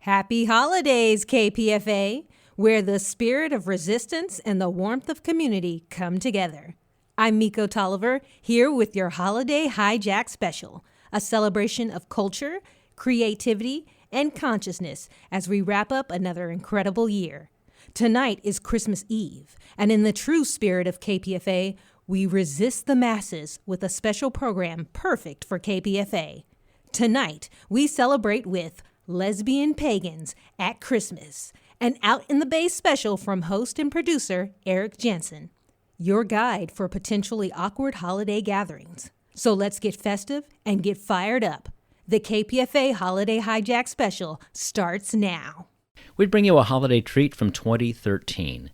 Happy holidays, KPFA, where the spirit of resistance and the warmth of community come together. I'm Miko Tolliver, here with your Holiday Hijack special, a celebration of culture, creativity, and consciousness as we wrap up another incredible year. Tonight is Christmas Eve, and in the true spirit of KPFA, we resist the masses with a special program perfect for KPFA. Tonight, we celebrate with Lesbian Pagans at Christmas, an Out in the Bay special from host and producer Eric Jansen, your guide for potentially awkward holiday gatherings. So let's get festive and get fired up. The KPFA Holiday Hijack special starts now. We'd bring you a holiday treat from 2013,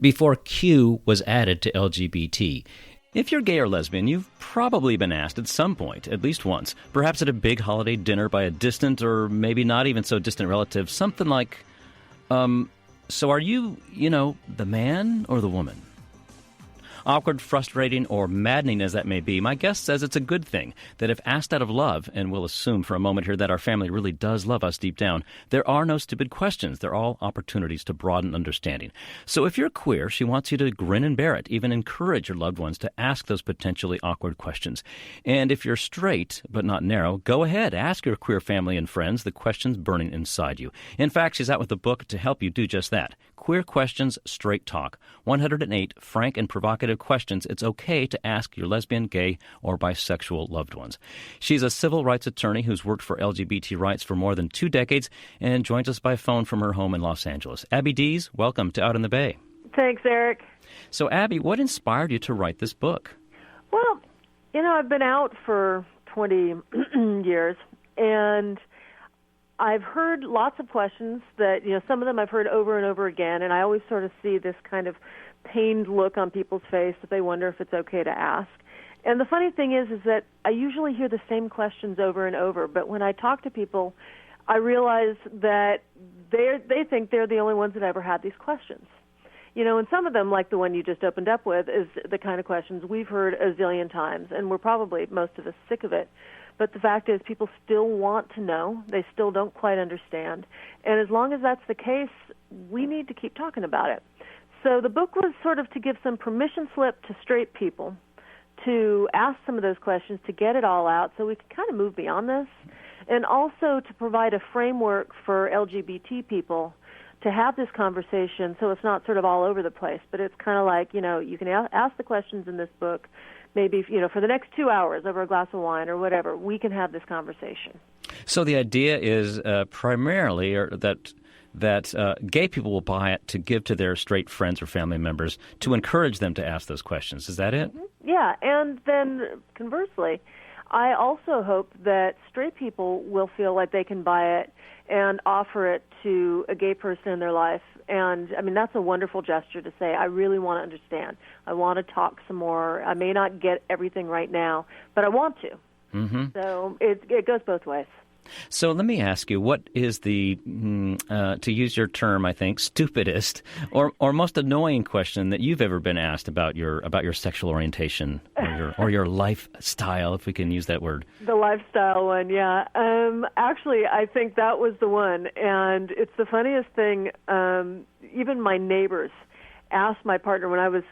before Q was added to LGBT. If you're gay or lesbian, you've probably been asked at some point, at least once, perhaps at a big holiday dinner by a distant or maybe not even so distant relative, something like, so are you, the man or the woman? Awkward, frustrating, or maddening as that may be, my guest says it's a good thing that if asked out of love, and we'll assume for a moment here that our family really does love us deep down, there are no stupid questions. They're all opportunities to broaden understanding. So if you're queer, she wants you to grin and bear it, even encourage your loved ones to ask those potentially awkward questions. And if you're straight, but not narrow, go ahead, ask your queer family and friends the questions burning inside you. In fact, she's out with a book to help you do just that. Queer Questions, Straight Talk. 108 frank and provocative questions it's okay to ask your lesbian, gay, or bisexual loved ones. She's a civil rights attorney who's worked for LGBT rights for more than 2 decades and joins us by phone from her home in Los Angeles. Abby Dees, welcome to Out in the Bay. Thanks, Eric. So, Abby, what inspired you to write this book? Well, I've been out for 20 years, and I've heard lots of questions that, some of them I've heard over and over again, and I always sort of see this kind of pained look on people's face that they wonder if it's okay to ask. And the funny thing is that I usually hear the same questions over and over, but when I talk to people, I realize that they think they're the only ones that ever had these questions. And some of them, like the one you just opened up with, is the kind of questions we've heard a zillion times, and we're probably, most of us, sick of it. But the fact is, people still want to know. They still don't quite understand. And as long as that's the case, we need to keep talking about it. So the book was sort of to give some permission slip to straight people to ask some of those questions, to get it all out so we can kind of move beyond this, and also to provide a framework for LGBT people to have this conversation so it's not sort of all over the place, but it's kind of like, you can ask the questions in this book, maybe, for the next 2 hours over a glass of wine or whatever, we can have this conversation. So the idea is primarily that gay people will buy it to give to their straight friends or family members to encourage them to ask those questions. Is that it? Mm-hmm. Yeah, and then conversely, I also hope that straight people will feel like they can buy it and offer it to a gay person in their life. And, that's a wonderful gesture to say, I really want to understand. I want to talk some more. I may not get everything right now, but I want to. Mm-hmm. So it goes both ways. So let me ask you, what is the, to use your term, I think, stupidest or most annoying question that you've ever been asked about your sexual orientation or your lifestyle, if we can use that word? The lifestyle one, yeah. Actually, I think that was the one, and it's the funniest thing. Even my neighbors asked my partner when I was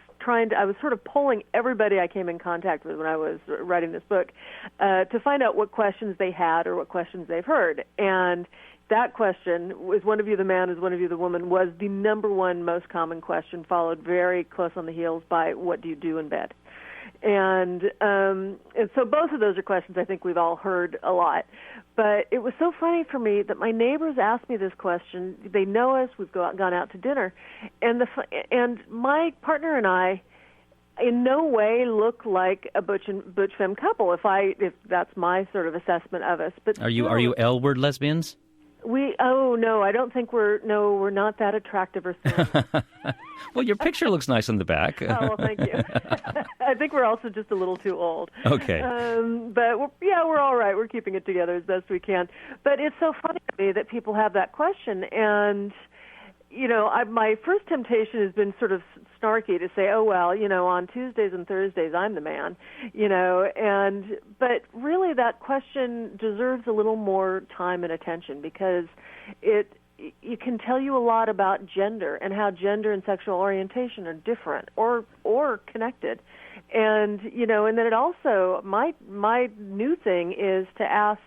sort of polling everybody I came in contact with when I was writing this book to find out what questions they had or what questions they've heard. And that question, is one of you the man, is one of you the woman, was the number one most common question, followed very close on the heels by what do you do in bed? And so both of those are questions I think we've all heard a lot. But it was so funny for me that my neighbors asked me this question. They know us. We've gone out to dinner. And my partner and I in no way look like a butch femme couple, if that's my sort of assessment of us. But are you L-word lesbians? No, I don't think we're not that attractive or thin. Well, your picture looks nice on the back. Oh, well, thank you. I think we're also just a little too old. Okay. But we're all right. We're keeping it together as best we can. But it's so funny to me that people have that question. And, my first temptation has been sort of snarky to say, oh, well, on Tuesdays and Thursdays I'm the man, but really that question deserves a little more time and attention because it can tell you a lot about gender and how gender and sexual orientation are different or connected. And, and then it also, my new thing is to ask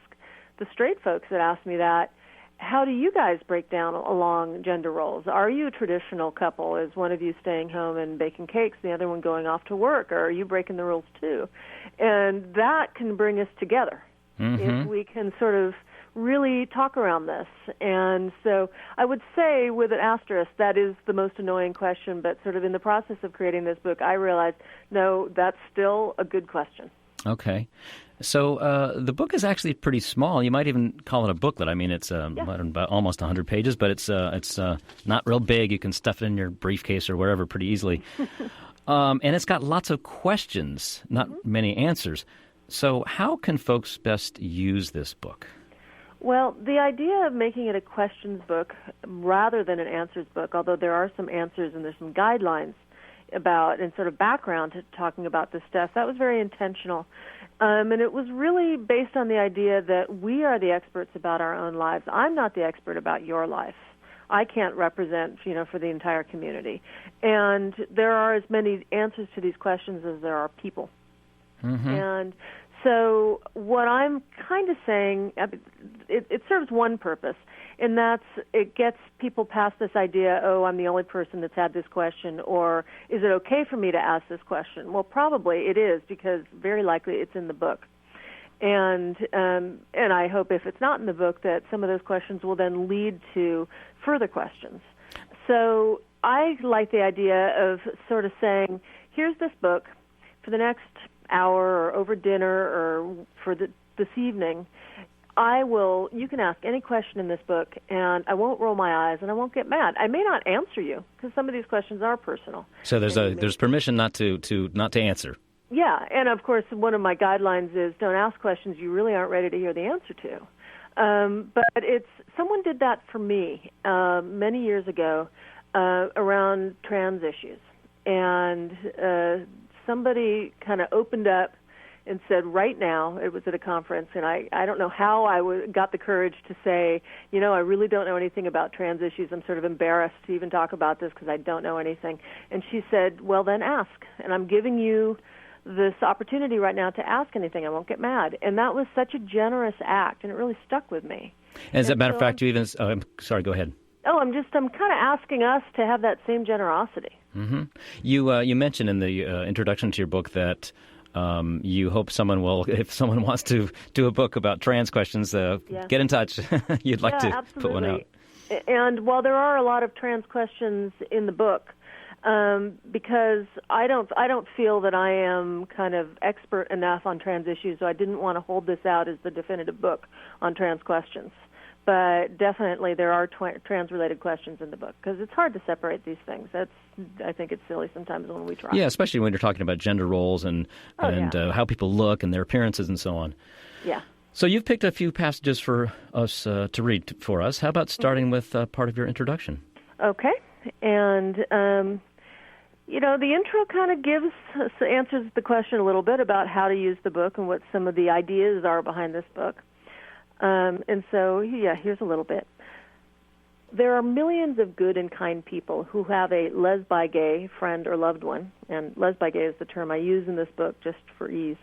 the straight folks that ask me that, how do you guys break down along gender roles? Are you a traditional couple? Is one of you staying home and baking cakes, the other one going off to work? Or are you breaking the rules too? And that can bring us together if we can sort of really talk around this. And so I would say with an asterisk, that is the most annoying question, but sort of in the process of creating this book, I realized, no, that's still a good question. Okay. So the book is actually pretty small. You might even call it a booklet. I mean, it's about almost 100 pages, but it's not real big. You can stuff it in your briefcase or wherever pretty easily. And it's got lots of questions, not many answers. So how can folks best use this book? Well, the idea of making it a questions book rather than an answers book, although there are some answers and there's some guidelines about and sort of background to talking about this stuff, that was very intentional. And it was really based on the idea that we are the experts about our own lives. I'm not the expert about your life. I can't represent, for the entire community. And there are as many answers to these questions as there are people. And so what I'm kind of saying, it serves one purpose, and that's it gets people past this idea, oh, I'm the only person that's had this question, or is it okay for me to ask this question? Well, probably it is, because very likely it's in the book. And I hope if it's not in the book that some of those questions will then lead to further questions. So I like the idea of sort of saying, here's this book for the next hour or over dinner or for this evening. You can ask any question in this book, and I won't roll my eyes, and I won't get mad. I may not answer you, because some of these questions are personal. So there's permission not to answer. Yeah, and of course, one of my guidelines is don't ask questions you really aren't ready to hear the answer to. But someone did that for me many years ago around trans issues, and somebody kind of opened up and said, right now, it was at a conference, and I don't know how I got the courage to say, I really don't know anything about trans issues. I'm sort of embarrassed to even talk about this because I don't know anything. And she said, well, then ask. And I'm giving you this opportunity right now to ask anything. I won't get mad. And that was such a generous act, and it really stuck with me. As a matter of fact, you even... sorry, go ahead. Oh, I'm kind of asking us to have that same generosity. You mentioned in the introduction to your book that you hope someone will, if someone wants to do a book about trans questions, get in touch. You'd like to absolutely. Put one out. And while there are a lot of trans questions in the book, because I don't feel that I am kind of expert enough on trans issues, so I didn't want to hold this out as the definitive book on trans questions. But definitely there are trans-related questions in the book, because it's hard to separate these things. I think it's silly sometimes when we try. Yeah, especially when you're talking about gender roles and how people look and their appearances and so on. Yeah. So you've picked a few passages for us to read for us. How about starting with part of your introduction? Okay. And, the intro kind of answers the question a little bit about how to use the book and what some of the ideas are behind this book. And so, here's a little bit. There are millions of good and kind people who have a lesbi-gay friend or loved one, and lesbi-gay is the term I use in this book just for ease,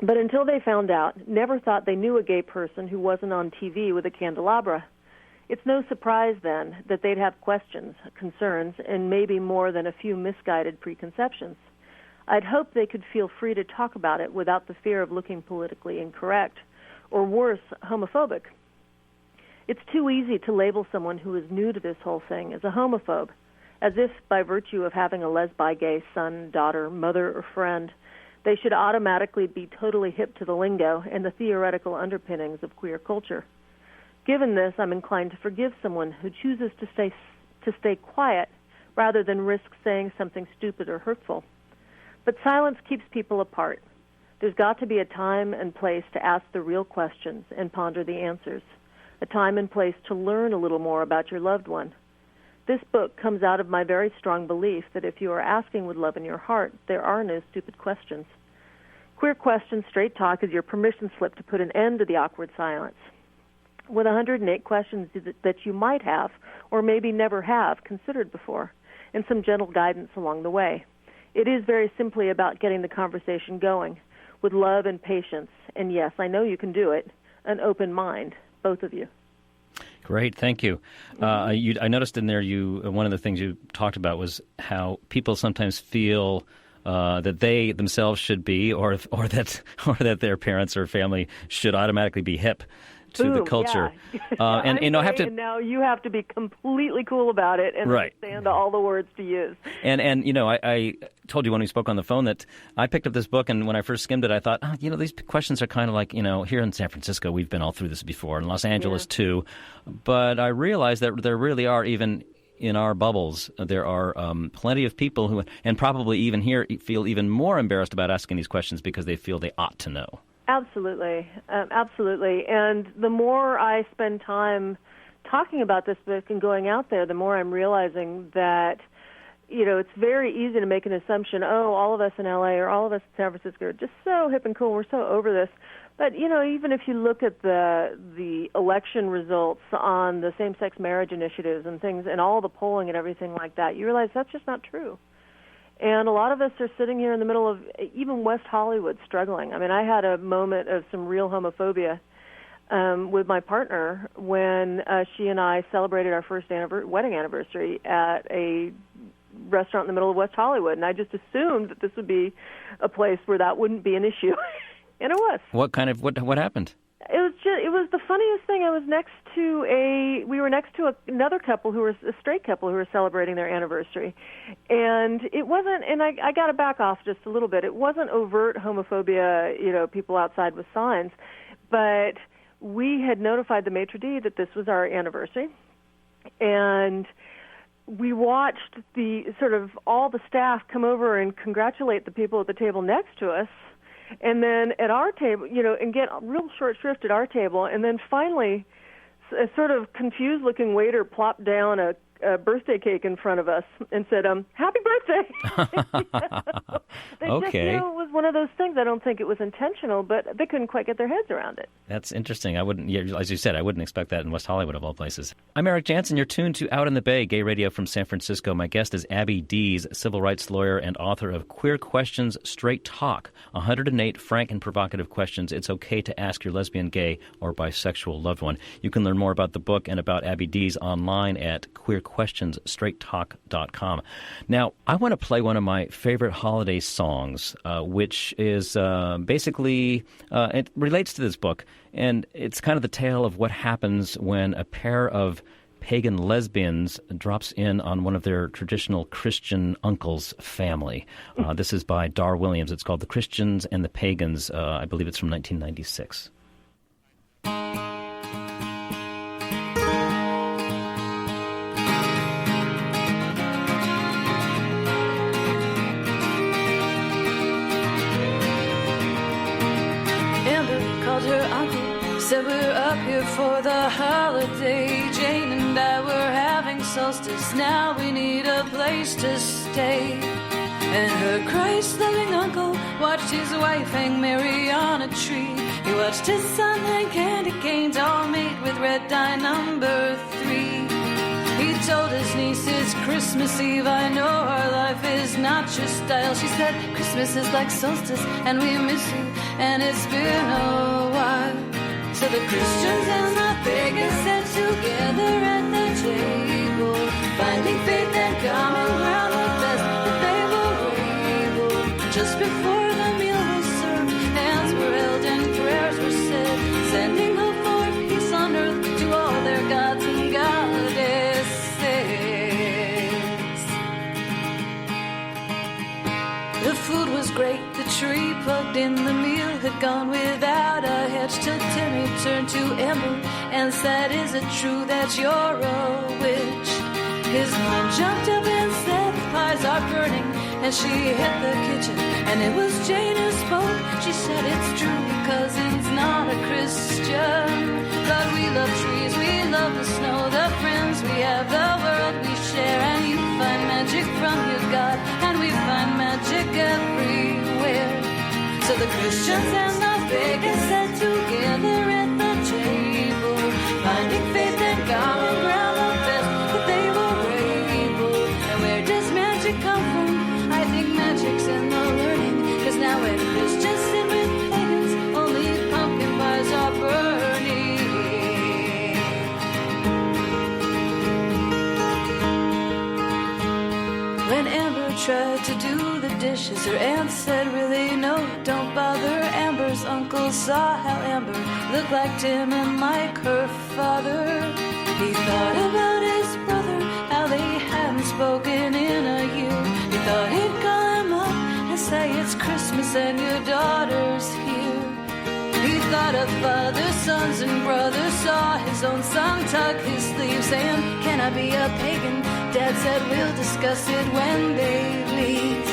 but until they found out, never thought they knew a gay person who wasn't on TV with a candelabra. It's no surprise, then, that they'd have questions, concerns, and maybe more than a few misguided preconceptions. I'd hope they could feel free to talk about it without the fear of looking politically incorrect, or worse, homophobic. It's too easy to label someone who is new to this whole thing as a homophobe, as if by virtue of having a lesbi-gay son, daughter, mother, or friend, they should automatically be totally hip to the lingo and the theoretical underpinnings of queer culture. Given this, I'm inclined to forgive someone who chooses to stay quiet rather than risk saying something stupid or hurtful. But silence keeps people apart. There's got to be a time and place to ask the real questions and ponder the answers, a time and place to learn a little more about your loved one. this book comes out of my very strong belief that if you are asking with love in your heart, there are no stupid questions. Queer Questions Straight Talk is your permission slip to put an end to the awkward silence. With 108 questions that you might have, or maybe never have, considered before, and some gentle guidance along the way. It is very simply about getting the conversation going, with love and patience, and yes, I know you can do it, an open mind, both of you. Great, thank you. I noticed in there one of the things you talked about was how people sometimes feel that they themselves should be, or that their parents or family should automatically be hip to Boom, the culture. Yeah. And I have to. And now you have to be completely cool about it and understand all the words to use. And I told you when we spoke on the phone that I picked up this book, and when I first skimmed it, I thought, these questions are kind of like, here in San Francisco, we've been all through this before, in Los Angeles too. But I realized that there really are, even in our bubbles, there are plenty of people who, and probably even here, feel even more embarrassed about asking these questions because they feel they ought to know. Absolutely. Absolutely. And the more I spend time talking about this book and going out there, the more I'm realizing that, it's very easy to make an assumption, all of us in L.A. or all of us in San Francisco are just so hip and cool, we're so over this. But, even if you look at the election results on the same-sex marriage initiatives and things and all the polling and everything like that, you realize that's just not true. And a lot of us are sitting here in the middle of even West Hollywood struggling. I mean, I had a moment of some real homophobia with my partner when she and I celebrated our first wedding anniversary at a restaurant in the middle of West Hollywood. And I just assumed that this would be a place where that wouldn't be an issue. And it was. What happened? It was the funniest thing. We were next to another couple a straight couple who were celebrating their anniversary. And it wasn't, and I got to back off just a little bit. It wasn't overt homophobia, people outside with signs, but we had notified the maitre d' that this was our anniversary. And we watched all the staff come over and congratulate the people at the table next to us. And then at our table, and get real short shrift at our table. And then finally, a sort of confused-looking waiter plopped down a birthday cake in front of us and said, "Happy birthday!" Okay. It was one of those things. I don't think it was intentional, but they couldn't quite get their heads around it. That's interesting. As you said, I wouldn't expect that in West Hollywood, of all places. I'm Eric Jansen. You're tuned to Out in the Bay, gay radio from San Francisco. My guest is Abby Dees, civil rights lawyer and author of Queer Questions Straight Talk, 108 frank and provocative questions it's okay to ask your lesbian, gay, or bisexual loved one. You can learn more about the book and about Abby Dees online at queerquestionsstraighttalk.com. Now, I want to play one of my favorite holiday songs, which is basically, it relates to this book, and it's kind of the tale of what happens when a pair of pagan lesbians drops in on one of their traditional Christian uncle's family. This is by Dar Williams. It's called The Christians and the Pagans. I believe it's from 1996. Said we're up here for the holiday. Jane and I were having solstice. Now we need a place to stay. And her Christ-loving uncle watched his wife hang Mary on a tree. He watched his son hang candy canes, all made with red dye number 3. He told his niece it's Christmas Eve. I know our life is not your style. She said Christmas is like solstice and we miss you, and it's been a while. So the Christians and the pagans sat together at the table, finding faith and common ground the best that they were able. Just before the meal was served, hands were held and prayers were said, sending hope for peace on earth to all their gods and goddesses. The food was great, the tree plugged in, the meal had gone without a hitch, till Timmy turned to Amber and said, "Is it true that you're a witch?" His mom jumped up and said, "The pies are burning," and she hit the kitchen, and it was Jane who spoke. She said, "It's true, cousin's not a Christian, but we love trees, we love the snow, the friends we have, the world we share. Christians and the pagans sat together at the table, finding faith and common ground the best that they were able. And where does magic come from? I think magic's in the learning, 'cause now when Christians sit with pagans, only pumpkin pies are burning. When Amber tried to do the dishes, her aunt said, really, no, don't bother. Amber's uncle saw how Amber looked like Tim and like her father. He thought about his brother, how they hadn't spoken in a year. He thought he'd call him up and say, it's Christmas and your daughter's here. He thought of father, sons, and brothers, saw his own son tuck his sleeve, saying, can I be a pagan? Dad said, we'll discuss it when they leave.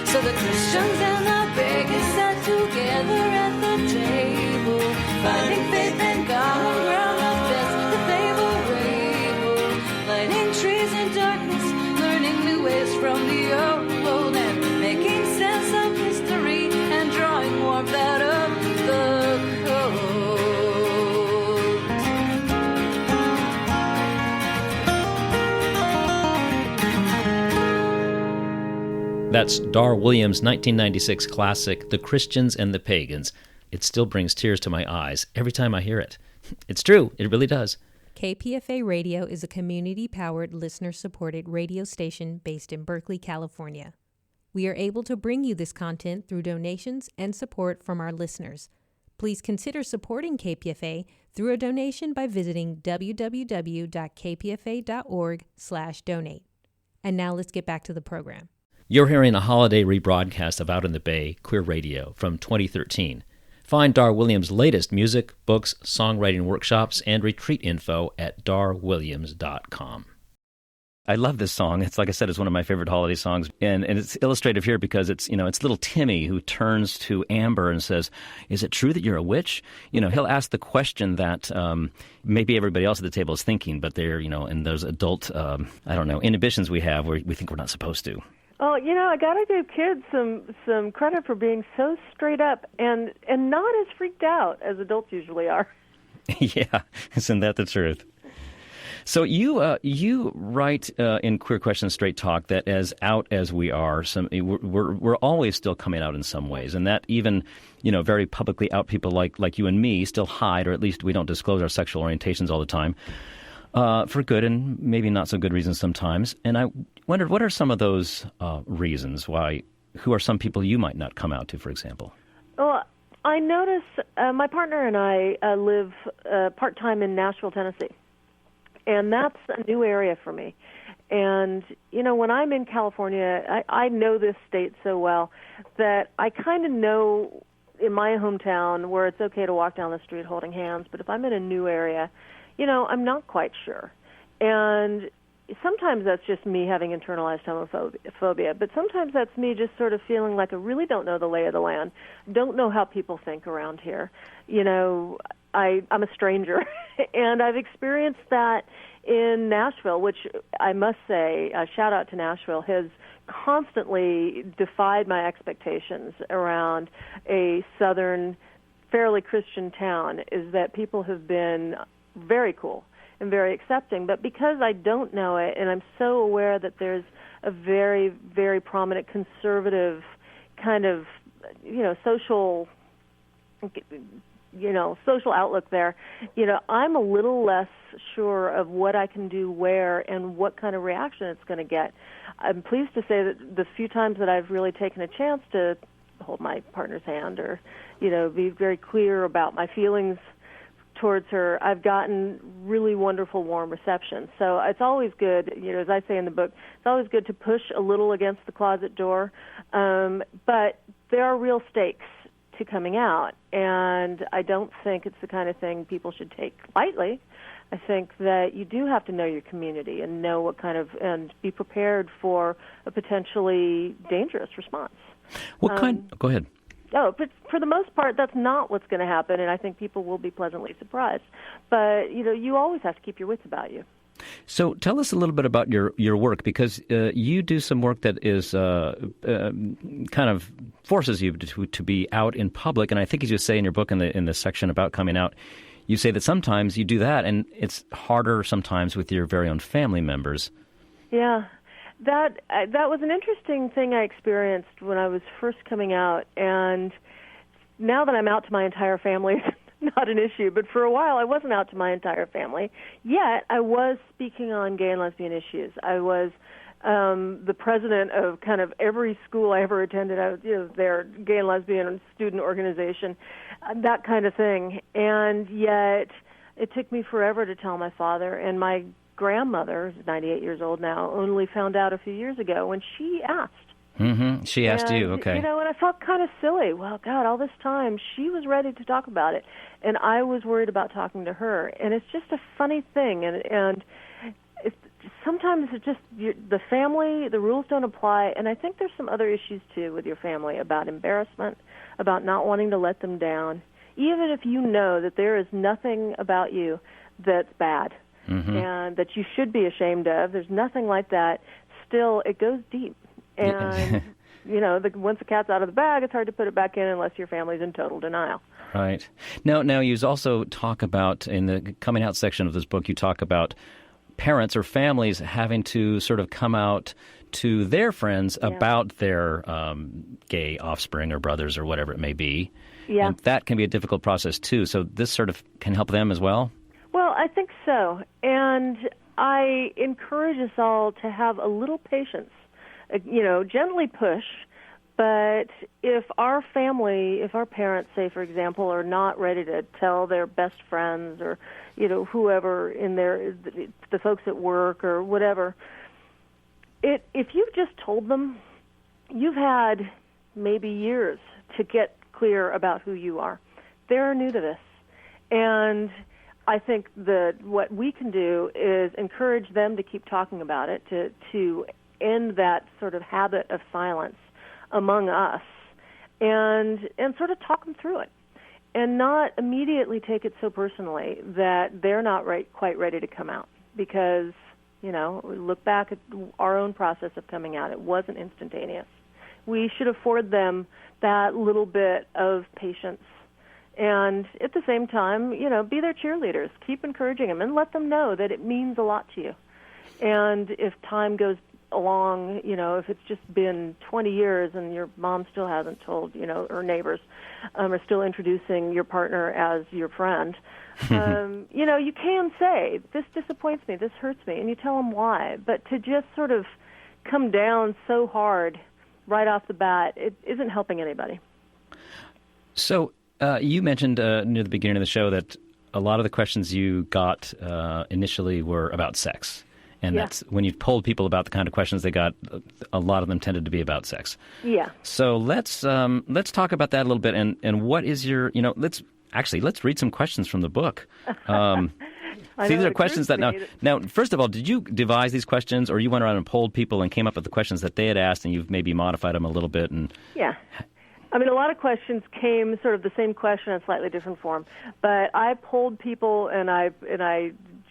So the Christians and the pagans sat together at the table, finding faith and common ground the best that they were able, lighting trees in darkness, learning new ways from the old world, and making sense of history and drawing warmth out of the cold. That's Dar Williams' 1996 classic, The Christians and the Pagans. It still brings tears to my eyes every time I hear it. It's true, it really does. KPFA Radio is a community-powered, listener-supported radio station based in Berkeley, California. We are able to bring you this content through donations and support from our listeners. Please consider supporting KPFA through a donation by visiting www.kpfa.org/donate. And now let's get back to the program. You're hearing a holiday rebroadcast of Out in the Bay, Queer Radio, from 2013. Find Dar Williams' latest music, books, songwriting workshops, and retreat info at darwilliams.com. I love this song. It's, like I said, it's one of my favorite holiday songs. And it's illustrative here because it's little Timmy who turns to Amber and says, is it true that you're a witch? He'll ask the question that maybe everybody else at the table is thinking, but they're, in those adult, inhibitions we have where we think we're not supposed to. Well, I got to give kids some credit for being so straight up and not as freaked out as adults usually are. Yeah, isn't that the truth? So you write in Queer Questions Straight Talk that as out as we are, we're always still coming out in some ways, and that even very publicly out people like you and me still hide, or at least we don't disclose our sexual orientations all the time. For good and maybe not so good reasons sometimes. And I wondered, what are some of those reasons why? Who are some people you might not come out to, for example? Well, I notice my partner and I live part-time in Nashville, Tennessee. And that's a new area for me. And, when I'm in California, I know this state so well that I kind of know in my hometown where it's okay to walk down the street holding hands. But if I'm in a new area, I'm not quite sure. And sometimes that's just me having internalized homophobia, but sometimes that's me just sort of feeling like I really don't know the lay of the land, don't know how people think around here. I'm a stranger, and I've experienced that in Nashville, which I must say, shout out to Nashville, has constantly defied my expectations around a southern, fairly Christian town, is that people have been very cool and very accepting. But because I don't know it, and I'm so aware that there's a very, very prominent conservative kind of, social outlook there, I'm a little less sure of what I can do where and what kind of reaction it's going to get. I'm pleased to say that the few times that I've really taken a chance to hold my partner's hand or, be very clear about my feelings towards her, I've gotten really wonderful, warm reception. So it's always good, as I say in the book, it's always good to push a little against the closet door. But there are real stakes to coming out, and I don't think it's the kind of thing people should take lightly. I think that you do have to know your community and know and be prepared for a potentially dangerous response. What kind? Go ahead. No, but for the most part, that's not what's going to happen, and I think people will be pleasantly surprised. But, you always have to keep your wits about you. So tell us a little bit about your work, because you do some work that is kind of forces you to be out in public. And I think, as you say in your book, in the section about coming out, you say that sometimes you do that, and it's harder sometimes with your very own family members. Yeah, that was an interesting thing I experienced when I was first coming out, and now that I'm out to my entire family, it's not an issue. But for a while, I wasn't out to my entire family. Yet I was speaking on gay and lesbian issues. I was the president of kind of every school I ever attended. I was, their gay and lesbian student organization, that kind of thing. And yet it took me forever to tell my father. And my grandmother, who's 98 years old now, only found out a few years ago when she asked. Mm-hmm. She asked you, okay. And I felt kind of silly. Well, God, all this time, she was ready to talk about it, and I was worried about talking to her. And it's just a funny thing, and sometimes it's just the family, the rules don't apply, and I think there's some other issues, too, with your family, about embarrassment, about not wanting to let them down, even if you know that there is nothing about you that's bad and that you should be ashamed of. There's nothing like that. Still, it goes deep. And, once the cat's out of the bag, it's hard to put it back in unless your family's in total denial. Right. Now you also talk about, in the coming out section of this book, you talk about parents or families having to sort of come out to their friends about their gay offspring or brothers or whatever it may be. Yeah. And that can be a difficult process, too. So this sort of can help them as well? Well, I think so. And I encourage us all to have a little patience. Gently push, but if our parents, say, for example, are not ready to tell their best friends or, whoever in the folks at work or whatever, if you've just told them, you've had maybe years to get clear about who you are. They're new to this. And I think that what we can do is encourage them to keep talking about it, to end that sort of habit of silence among us, and sort of talk them through it, and not immediately take it so personally that they're not quite ready to come out. Because, we look back at our own process of coming out. It wasn't instantaneous. We should afford them that little bit of patience. And at the same time, be their cheerleaders. Keep encouraging them and let them know that it means a lot to you. And if time goes along, if it's just been 20 years and your mom still hasn't told, or neighbors are still introducing your partner as your friend, you can say, this disappoints me, this hurts me, and you tell them why. But to just sort of come down so hard right off the bat, it isn't helping anybody. So you mentioned near the beginning of the show that a lot of the questions you got initially were about sex. And that's when you polled people about the kind of questions they got, a lot of them tended to be about sex. Yeah. So let's talk about that a little bit. And what is your, let's read some questions from the book. These are questions that now, first of all, did you devise these questions, or you went around and polled people and came up with the questions that they had asked, and you've maybe modified them a little bit? Yeah. I mean, a lot of questions came sort of the same question in slightly different form. But I polled people, and I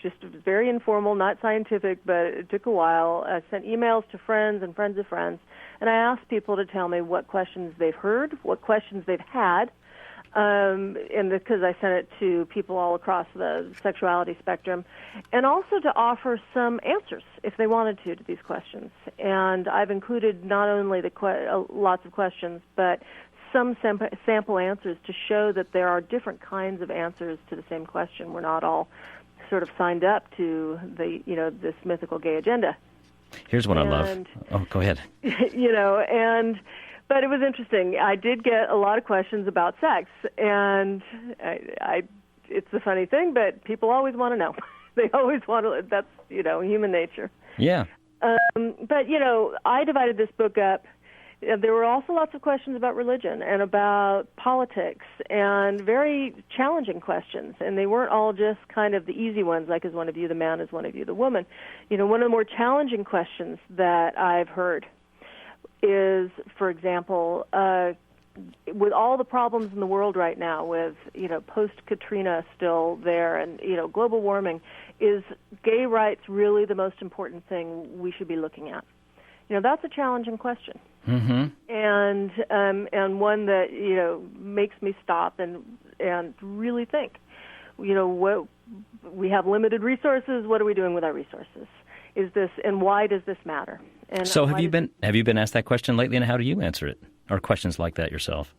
just it was very informal, not scientific, but it took a while. I sent emails to friends and friends of friends, and I asked people to tell me what questions they've heard, what questions they've had, and because I sent it to people all across the sexuality spectrum, and also to offer some answers if they wanted to these questions. And I've included not only lots of questions, but some sample answers to show that there are different kinds of answers to the same question. We're not all sort of signed up to this mythical gay agenda. Here's what I love. Oh, go ahead. But it was interesting. I did get a lot of questions about sex, and it's a funny thing, but people always want to know. They always want to. That's human nature. Yeah. But I divided this book up. There were also lots of questions about religion and about politics, and very challenging questions. And they weren't all just kind of the easy ones, like is one of you the man, is one of you the woman. One of the more challenging questions that I've heard is, for example, with all the problems in the world right now, with post-Katrina still there, and global warming, is gay rights really the most important thing we should be looking at? That's a challenging question. And one that, makes me stop and really think, what we have limited resources. What are we doing with our resources? And why does this matter? And so have you been asked that question lately, and how do you answer it? Or questions like that yourself?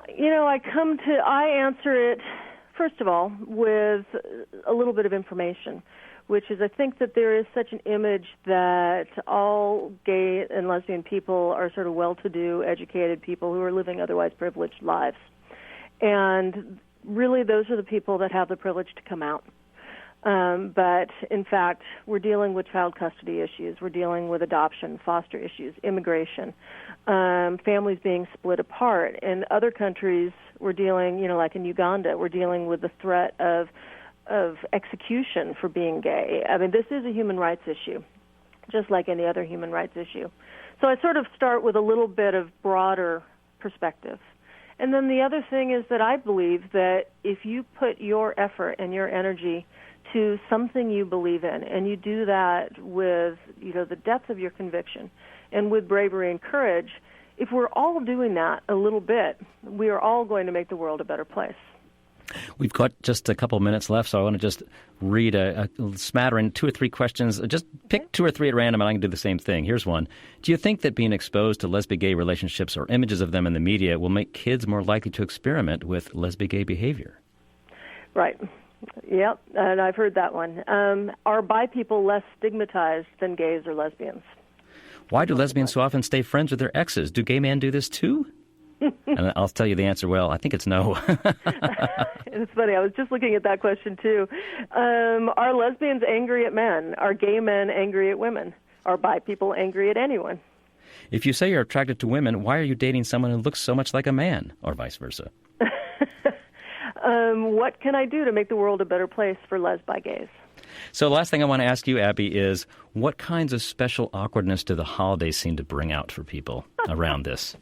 I answer it, first of all, with a little bit of information, which is I think that there is such an image that all gay and lesbian people are sort of well-to-do, educated people who are living otherwise privileged lives. And really those are the people that have the privilege to come out. But, in fact, we're dealing with child custody issues. We're dealing with adoption, foster issues, immigration, families being split apart. In other countries, we're dealing, like in Uganda, we're dealing with the threat of execution for being gay. I mean, this is a human rights issue, just like any other human rights issue. So I sort of start with a little bit of broader perspective. And then the other thing is that I believe that if you put your effort and your energy to something you believe in, and you do that with, the depth of your conviction and with bravery and courage, if we're all doing that a little bit, we are all going to make the world a better place. We've got just a couple minutes left, so I want to just read a smattering, 2 or 3 questions. Just pick 2 or 3 at random, and I can do the same thing. Here's one. Do you think that being exposed to lesbian-gay relationships or images of them in the media will make kids more likely to experiment with lesbian-gay behavior? Right. Yep, and I've heard that one. Are bi people less stigmatized than gays or lesbians? Why do lesbians so often stay friends with their exes? Do gay men do this too? And I'll tell you the answer, I think it's no. It's funny, I was just looking at that question too. Are lesbians angry at men? Are gay men angry at women? Are bi people angry at anyone? If you say you're attracted to women, why are you dating someone who looks so much like a man, or vice versa? What can I do to make the world a better place for lesbi gays? So the last thing I want to ask you, Abby, is what kinds of special awkwardness do the holidays seem to bring out for people around this?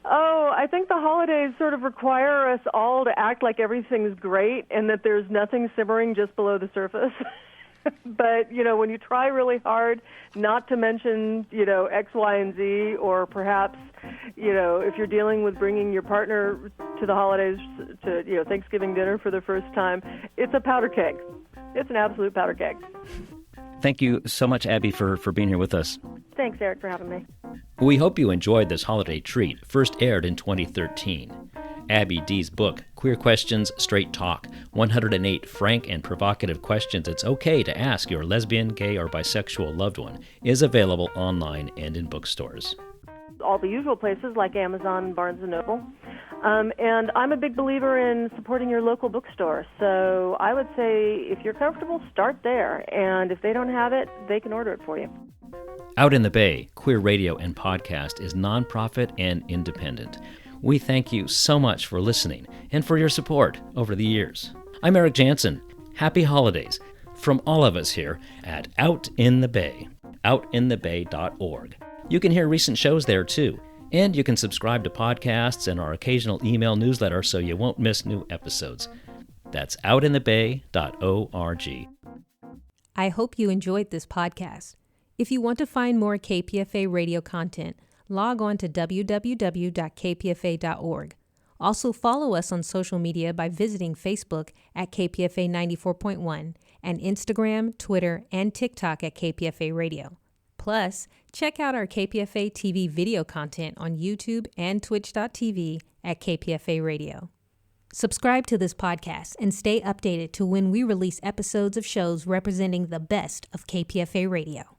Oh, I think the holidays sort of require us all to act like everything's great and that there's nothing simmering just below the surface. But, when you try really hard not to mention, X, Y, and Z, or perhaps, if you're dealing with bringing your partner to the holidays, to, Thanksgiving dinner for the first time, it's a powder keg. It's an absolute powder keg. Thank you so much, Abby, for being here with us. Thanks, Eric, for having me. We hope you enjoyed this holiday treat, first aired in 2013. Abby Dees' book, Queer Questions, Straight Talk, 108 Frank and Provocative Questions It's Okay to Ask Your Lesbian, Gay, or Bisexual Loved One, is available online and in bookstores. All the usual places like Amazon and Barnes & Noble. And I'm a big believer in supporting your local bookstore. So I would say if you're comfortable, start there. And if they don't have it, they can order it for you. Out in the Bay, Queer Radio and Podcast is nonprofit and independent. We thank you so much for listening and for your support over the years. I'm Eric Jansen. Happy holidays from all of us here at Out in the Bay, outinthebay.org. You can hear recent shows there too, and you can subscribe to podcasts and our occasional email newsletter so you won't miss new episodes. That's outinthebay.org. I hope you enjoyed this podcast. If you want to find more KPFA radio content, log on to www.kpfa.org. Also follow us on social media by visiting Facebook at KPFA 94.1 and Instagram, Twitter, and TikTok at KPFA Radio. Plus, check out our KPFA TV video content on YouTube and twitch.tv at KPFA Radio. Subscribe to this podcast and stay updated to when we release episodes of shows representing the best of KPFA Radio.